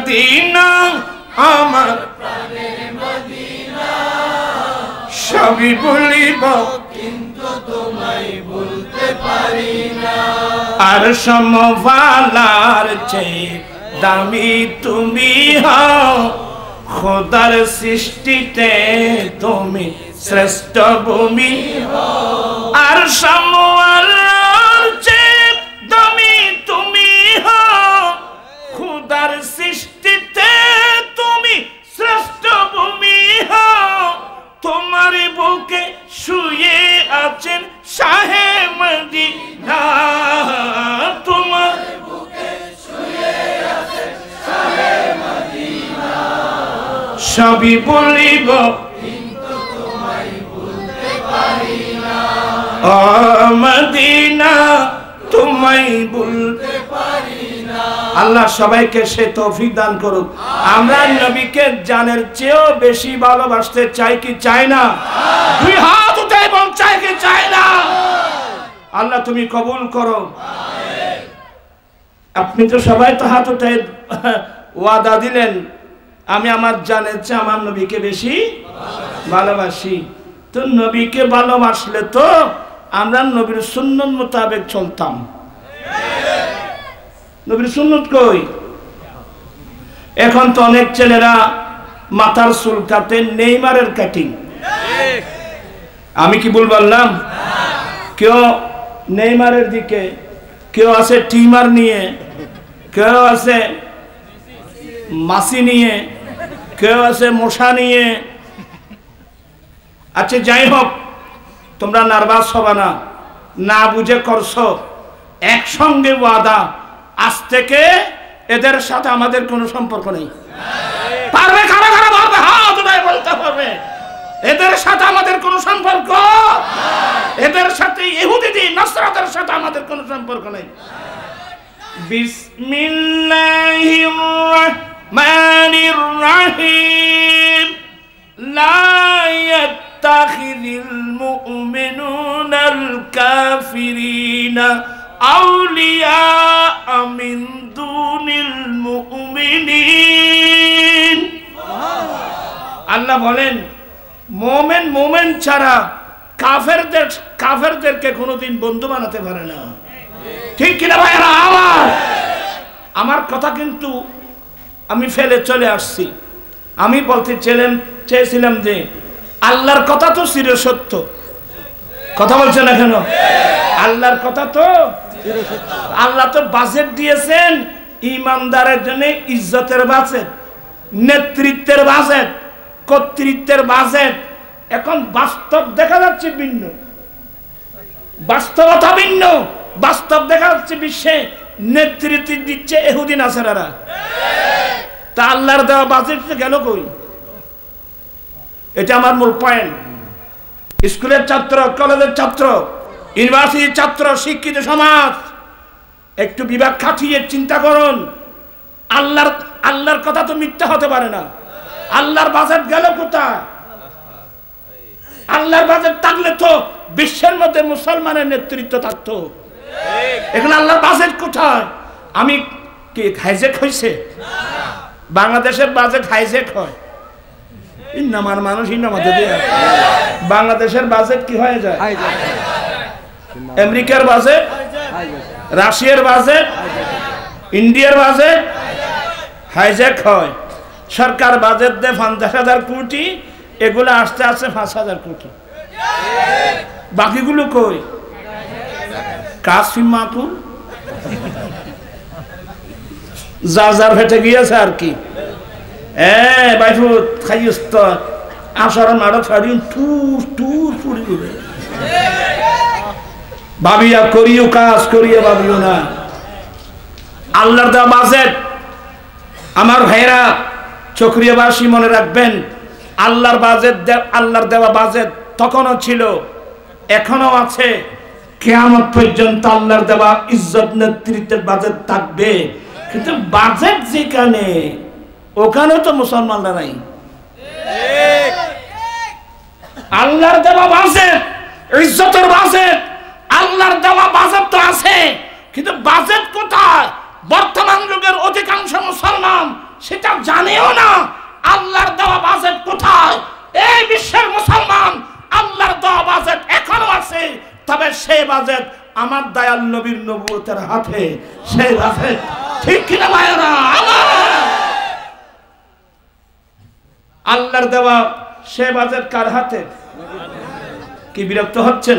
Medina আমার প্রাণের Medina সবই বলিব কিন্তু তোমায় বলতে পারি না আর সমভালার চেয়ে দামি তুমি হও খোদার সৃষ্টিতে তুমি শ্রেষ্ঠ ভূমি আর সমভালার চেয়ে দামি তুমি হও খোদার সৃষ্টিতে তুমি শ্রেষ্ঠ ভূমি হও তোমার বুকে শুয়ে আছেন শাহে মদিনা তোমার বুকে শুয়ে আছেন শাহে মদিনা সবই বলিব কিন্তু তোমায় বলতে পারি না ও মদিনা তোমায় বলতে পারি না আল্লাহ সবাইকে সে তৌফিক দান করুক আমরা নবীকে জানের চেয়েও বেশি ভালোবাসতে চাই কি চাই না দুই হাত উঠাই বল চাই কি চাই না আল্লাহ তুমি কবুল করো আপনি তো সবাই তো হাত উঠাই ওয়াদা দিলেন আমি আমার জানের চেয়ে আমার নবীকে বেশি ভালোবাসি তো নবীকে ভালোবাসলে তো আমরা নবীর সুন্নত মোতাবেক চলতাম নবীর সুন্নত কই এখন তো অনেক ছেলেরা মাথার চুল কাটে নেইমারের কাটিং আমি কি ভুল বললাম কেউ নেইমারের দিকে কেউ আছে টিমার নিয়ে কেউ আছে মাসি নিয়ে কেউ আছে মশা নিয়ে আচ্ছা যাই হোক তোমরা নার্ভাস হবে না না বুঝে করছো একসঙ্গে ওয়াদা আজ থেকে এদের সাথে আমাদের কোনো সম্পর্ক নেই পারবে কারা কারা বলবে হ্যাঁ তোরাই বলতে হবে এদের সাথে আমাদের কোনো সম্পর্ক এদের সাথে ইহুদি নাসরাতের সাথে আমাদের কোনো সম্পর্ক নেই বিসমিল্লাহির রাহমানির রাহিম লা ইয়াত্তাখিযুল মুমিনুনাল কাফিরিনা আউলিয়া মিন দুনিল মুমিনিন আল্লাহ বলেন মুমিন ছাড়া কাফেরদেরকে কোনোদিন বন্ধু বানাতে পারে না ঠিক কিনা ভাইরা আমার কথা কিন্তু আমি ফেলে চলে আসছি আমি বলতে চেয়েছিলাম যে আল্লাহর কথা তো চির সত্য কথা বলছেন না কেন আল্লাহর কথা তো আল্লাহ তো বাজেট দিয়েছেন ইমানদারের জন্য ইজ্জতের বাজেট নেতৃত্বের বাজেট কর্তৃত্বের বাজেট এখন বাস্তব দেখা যাচ্ছে ভিন্ন বাস্তবতা ভিন্ন বাস্তব দেখা যাচ্ছে বিশ্বে নেতৃত্ব দিচ্ছে ইহুদি নাসারারা তা আল্লাহর দেওয়া বাজেট গেল কই এটা আমার মূল পয়েন্ট স্কুলের ছাত্র কলেজের ছাত্র ইউনিভার্সিটির ছাত্র শিক্ষিত সমাজ একটু বিবেক খাটিয়ে চিন্তা করুন আল্লাহর কথা তো মিথ্যা হতে পারে না আল্লাহর বাজেট গেল কোথায় আল্লাহর বাজেট থাকলে তো বিশ্বের মধ্যে মুসলমানের নেতৃত্ব থাকতো এখন আল্লাহর বাজেট কোথায় আমি কি হাইজেক হয়েছে বাংলাদেশের বাজেট হাইজেক হয় ইন্নামার মানুষ ইন্নামাতে দিয়ে বাংলাদেশের বাজেট কি হয়ে যায় আমেরিকার বাজেট রাশিয়ার বাজেট ইন্ডিয়ার বাজেট হাইজ্যাক হয় সরকার বাজেট দেয় 50,000 কোটি এগুলো আসতে আসতে 5,000 কোটি বাকিগুলো কই কাসিম মাকুল যার ভেটে গিয়েছে আর কি বাইফুত খাইস তো আসার মারা ছাড়ি টুর টুর পুরি দিবে ভাবিয়া করিও কাজ করিয়া ভাবিও না আল্লাহর দেওয়া বাজেট আমার ভাইরা চক্রিয়াবাসী মনে রাখবেন আল্লাহর বাজেট আল্লাহর দেওয়া বাজেট তখনও ছিল এখনো আছে কিয়ামত পর্যন্ত আল্লাহর দেওয়া ইজ্জত নেতৃত্বের বাজেট থাকবে কিন্তু বাজেট যেখানে ওখানেও তো মুসলমানরা নাই আল্লাহর দেওয়া বাজেট ইজ্জতের বাজেট আল্লাহর দেওয়া বাজেট তো আছে কিন্তু বাজেট কোথায় বর্তমান যুগের অধিকাংশ মুসলমান সেটা জানেও না আল্লাহর দেওয়া বাজেট কোথায়। এই বিশ্বের মুসলমান আল্লাহর দেওয়া বাজেট এখনো আছে, তবে সেই বাজেট আমার দয়াল নবীর নবুয়তের হাতে, সেই বাজেট। ঠিক কিনা ভাইরা আমার? আল্লাহর দেওয়া সে বাজেট কার হাতে? কি বিরক্ত হচ্ছেন?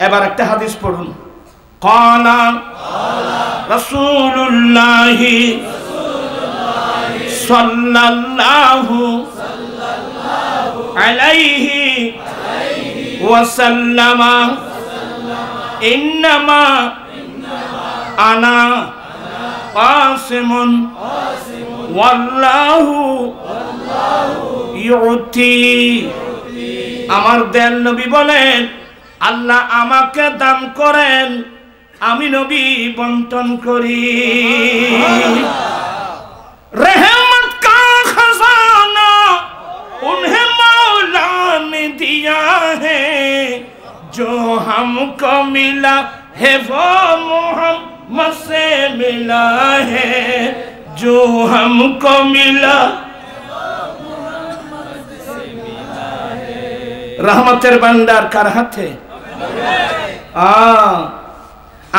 এবার একটা হাদিস পড়ুন। ক্বালা রাসূলুল্লাহ সাল্লাল্লাহু আলাইহি ওয়াসাল্লাম ইন্নামা আনা কাসিমুন ওয়াল্লাহু ইউতি। আমার দয়াল নবী বলেন, আল্লাহ আমাকে দান করেন, আমি নবী বন্টন করি। रहमत का खजाना उन्हें मौला ने दिया है, जो हमको मिला है वो मोहम्मद से मिला है, जो हमको मिला रहमतेर भांडार कार हाथे?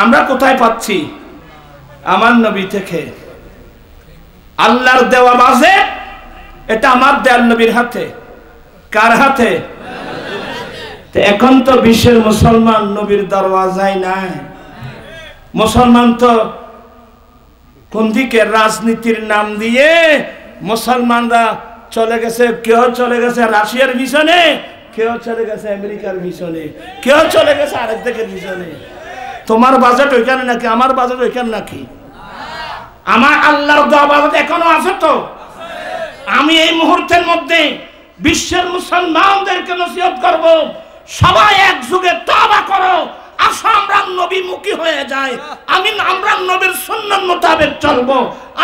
আমরা কোথায় পাচ্ছি? আমার নবী থেকে। আল্লাহর দেওয়া বাজেট এটা আমার দয়াল নবীর হাতে। কার হাতে? এখন তো বিশ্বের মুসলমান নবীর দরওয়াজায় নাই। মুসলমান তো কোন দিকে রাজনীতির নাম দিয়ে মুসলমানরা চলে গেছে, কেউ চলে গেছে রাশিয়ার মিশনে, কেউ চলে গেছে আমেরিকার মিশনে, কেউ চলে গেছে আরেক দেশের মিশনে। তোমার বাজেট ওইখানে নাকি? আমার বাজেট ওইখানে নাকি? আমার আল্লাহর দেওয়া বাজেট এখনো আছে তো। আমি এই মুহূর্তের মধ্যে বিশ্বের মুসলমানদেরকে নসিহত করব, সবাই একযোগে তওবা করো, আসো আমরা নবীমুখী হয়ে যাই। আমরা নবীর সুন্নাত মোতাবেক চলবো,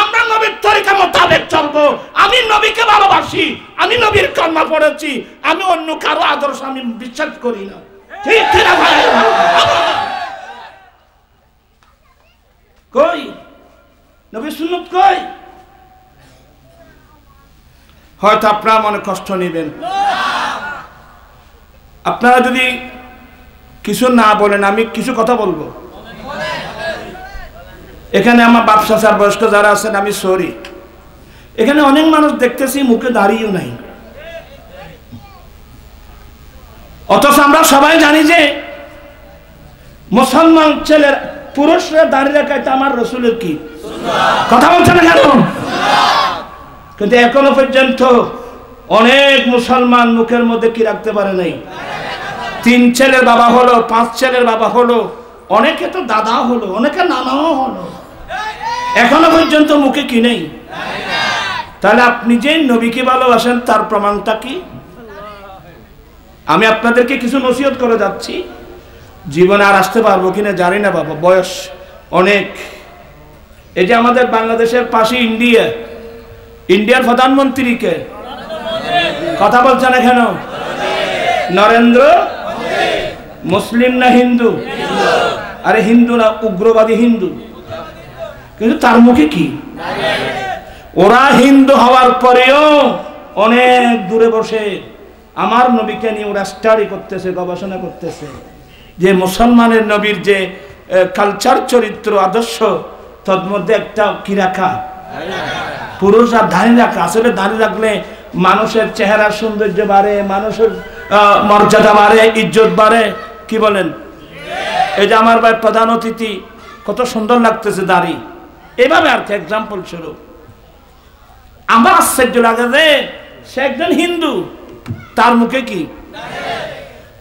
আমরা নবীর তরিকা মোতাবেক চলবো। আমি নবীকে ভালোবাসি, আমি নবীর কলমা পড়েছি, আমি অন্য কারো আদর্শ আমি বিশ্বাস করি না। ঠিক কিনা ভাই? কই নবীর সুন্নাত কই? হয়তো আপনারা মনে কষ্ট নেবেন। আপনারা যদি কিছু না বলেন, আমি কিছু কথা বলবো। এখানে আমার বাপ চাচার বয়স্ক যারা আছেন, আমি সরি, এখানে অনেক মানুষ দেখতেছি মুখে দাঁড়িয়েও নাই, অথচ আমরা সবাই জানি যে মুসলমান ছেলের পুরুষরা দাঁড়িয়ে রাখা এটা আমার রসুলের কি কথা বলছে না কেন? কিন্তু এখনো পর্যন্ত অনেক মুসলমান মুখের মধ্যে কি রাখতে পারে নাই। 3 ছেলের বাবা হলো, 5 ছেলের বাবা হলো, অনেকে তো দাদা হলো, অনেকে নানাও হলো, এখনো পর্যন্ত মুখে কি নেই। তাহলে আপনি যে নবীকে ভালোবাসেন তার প্রমাণটা কি? আমি আপনাদেরকে কিছু নসিহত করে যাচ্ছি, জীবনে আর আসতে পারবো কিনা জানি না বাবা, বয়স অনেক। এই যে আমাদের বাংলাদেশের পাশে ইন্ডিয়া, ইন্ডিয়ার প্রধানমন্ত্রীকে কথা বলছেন কেন? নরেন্দ্র মুসলিম না হিন্দু? আরে হিন্দু না, উগ্রবাদী হিন্দু। কিন্তু তার মুখে কি? ওরা হিন্দু হওয়ার পরেও অনেক দূরে বসে আমার নবীকে নিয়ে ওরা স্টাডি করতেছে, গবেষণা করতেছে যে মুসলমানের নবীর যে কালচার, চরিত্র, আদর্শ, তার মধ্যে একটা কি রাখা, পুরুষ আর দাঁড়িয়ে রাখা। আসলে দাঁড়িয়ে রাখলে মানুষের চেহারার সৌন্দর্য বাড়ে, মানুষের মর্যাদা বাড়ে, ইজ্জত বাড়ে। কি বলেন? এই যে আমার ভাই প্রধান অতিথি, কত সুন্দর লাগতেছে দাড়ি, এইভাবে আর কি এক্সাম্পল স্বরূপ। আমার আশ্চর্য লাগে যে সে একজন হিন্দু, তার মুখে কি?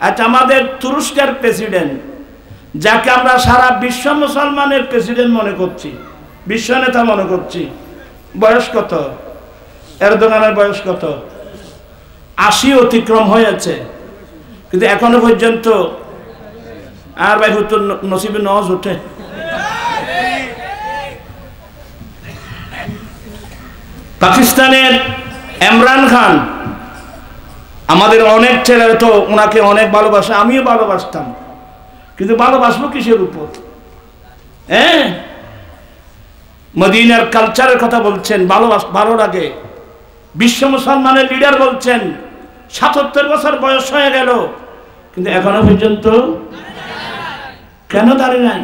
আচ্ছা, আমাদের তুরস্কের প্রেসিডেন্ট, যাকে আমরা সারা বিশ্ব মুসলমানের প্রেসিডেন্ট মনে করছি, বিশ্ব নেতা মনে করছি, বয়স কত? এরদোগানের বয়স কত? 80 অতিক্রম হয়েছে, কিন্তু এখনো পর্যন্ত আর ভাই হুতুর নসিবে নজ ওঠে। পাকিস্তানের ইমরান খান, আমাদের অনেক ছেলে তো ওনাকে অনেক ভালোবাসে, আমিও ভালোবাসতাম, কিন্তু ভালোবাসবো কিসের উপর? মদিনার কালচারের কথা বলছেন, ভালো লাগে। বিশ্ব মুসলমানের লিডার বলছেন ৭৭ বছর বয়স হয়ে গেল, কিন্তু এখনো পর্যন্ত কেন দাঁড়িয়ে নাই?